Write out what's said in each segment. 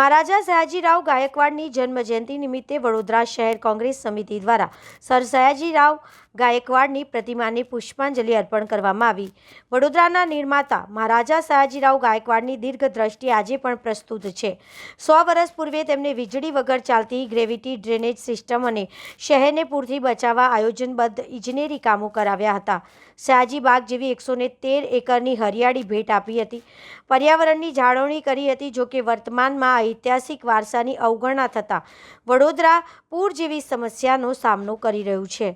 મહારાજા સયાજીરાવ ગાયકવાડની જન્મજયંતિ નિમિત્તે વડોદરા શહેર કોંગ્રેસ સમિતિ દ્વારા સર સયાજીરાવ ગાયકવાડની પ્રતિમાને પુષ્પાંજલિ અર્પણ કરવામાં આવી। વડોદરાના નિર્માતા મહારાજા સયાજીરાવ ગાયકવાડની દીર્ઘદ્રષ્ટિ આજે પણ પ્રસ્તુત છે। 100 વર્ષ પૂર્વે તેમણે વીજળી વગર ચાલતી ગ્રેવિટી ડ્રેનેજ સિસ્ટમ અને શહેરને પૂરથી બચાવવા આયોજનબદ્ધ ઇજનેરી કામો કરાવ્યા હતા। સયાજી બાગ જેવી 113 એકરની હરિયાળી ભેટ આપી હતી, પર્યાવરણની જાળવણી કરી હતી। જોકે વર્તમાનમાં ઐતિહાસિક વારસાની અવગણના થતાં વડોદરા પૂર જેવી સમસ્યાનો સામનો કરી રહ્યું છે।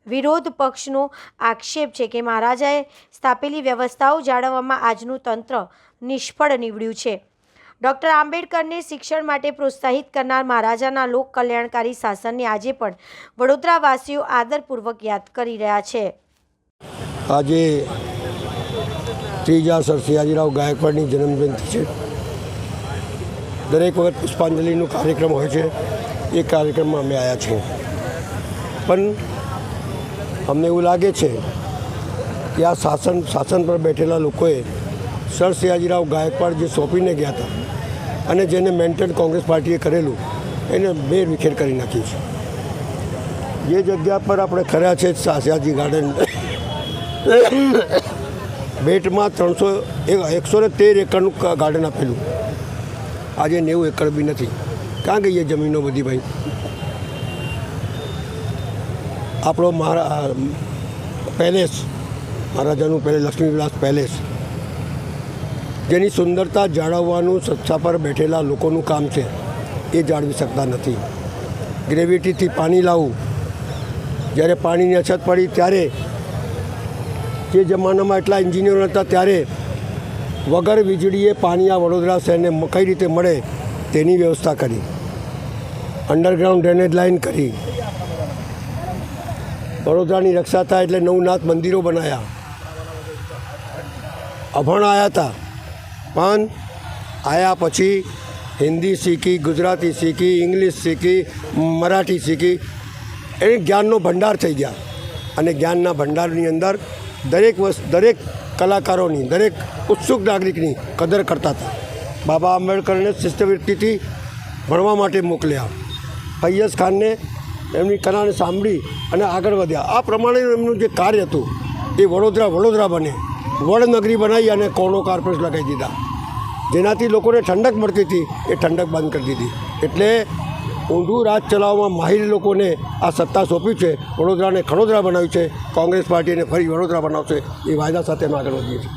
વિરોધ પક્ષનો આક્ષેપ છે કે મહારાજાએ સ્થાપેલી વ્યવસ્થાઓ જાળવવામાં આજનું તંત્ર નિષ્ફળ નીવડ્યું છે। ડૉક્ટર આંબેડકરને શિક્ષણ માટે પ્રોત્સાહિત કરનાર મહારાજાના લોક કલ્યાણકારી શાસનને આજે પણ વડોદરાવાસીઓ આદરપૂર્વક યાદ કરી રહ્યા છે। આજે ત્રીજા સર સયાજીરાવ ગાયકવાડની જન્મજયંતિ છે। દરેક વખત પુષ્પાંજલિનો કાર્યક્રમ હોય છે, એ કાર્યક્રમમાં અમે આવ્યા છીએ, પણ અમને એવું લાગે છે કે આ શાસન પર બેઠેલા લોકોએ સર સયાજીરાવ ગાયકવાડ જે સોંપીને ગયા હતા અને જેને મેન્ટેન કોંગ્રેસ પાર્ટીએ કરેલું એને બેર વિખેર કરી નાખી છે। જે જગ્યા પર આપણે કર્યા છે સયાજી ગાર્ડન, બેટમાં 113 એકરનું ગાર્ડન આપેલું, આજે 90 એકર બી નથી। ક્યાં ગઈ એ જમીનો બધી ભાઈ? આપણો પેલેસ, મહારાજાનું પેલેસ, લક્ષ્મી વિલાસ પેલેસ, જેની સુંદરતા જાળવવાનું સત્તા પર બેઠેલા લોકોનું કામ છે, એ જાળવી શકતા નથી। ગ્રેવિટીથી પાણી લાવવું, જ્યારે પાણીની અછત પડી ત્યારે જે જમાનામાં એટલા એન્જિનિયરો હતા ત્યારે વગર વીજળીએ પાણી આ વડોદરા શહેરને કઈ રીતે મળે તેની વ્યવસ્થા કરી, અંડરગ્રાઉન્ડ ડ્રેનેજ લાઇન કરી, વડોદરાની રક્ષા થાય એટલે નવનાથ મંદિરો બનાવ્યા। અભણ આવ્યા હતા, પણ આવ્યા પછી હિન્દી શીખી, ગુજરાતી શીખી, ઇંગ્લિશ શીખી, મરાઠી શીખી, એ જ્ઞાનનો ભંડાર થઈ ગયા। અને જ્ઞાનના ભંડારની અંદર દરેક કલાકારોની, દરેક ઉત્સુક નાગરિકની કદર કરતા હતા। બાબા આંબેડકરને શિષ્યવૃત્તિથી ભણવા માટે મોકલ્યા, ફૈયઝ ખાનને એમની કલાને સાંભળી અને આગળ વધ્યા। આ પ્રમાણે એમનું જે કાર્ય હતું એ વડોદરા બને, વડનગરી બનાવી અને કોર્નો કાર્પોરેટ લગાવી દીધા, જેનાથી લોકોને ઠંડક મળતી હતી એ ઠંડક બંધ કરી દીધી। એટલે ઊંધું રાજ ચલાવવામાં માહિર લોકોને આ સત્તા સોંપ્યું છે, વડોદરાને ખડોદરા બનાવ્યું છે। કોંગ્રેસ પાર્ટીને ફરી વડોદરા બનાવશે એ વાયદા સાથે અમે આગળ વધીએ છીએ।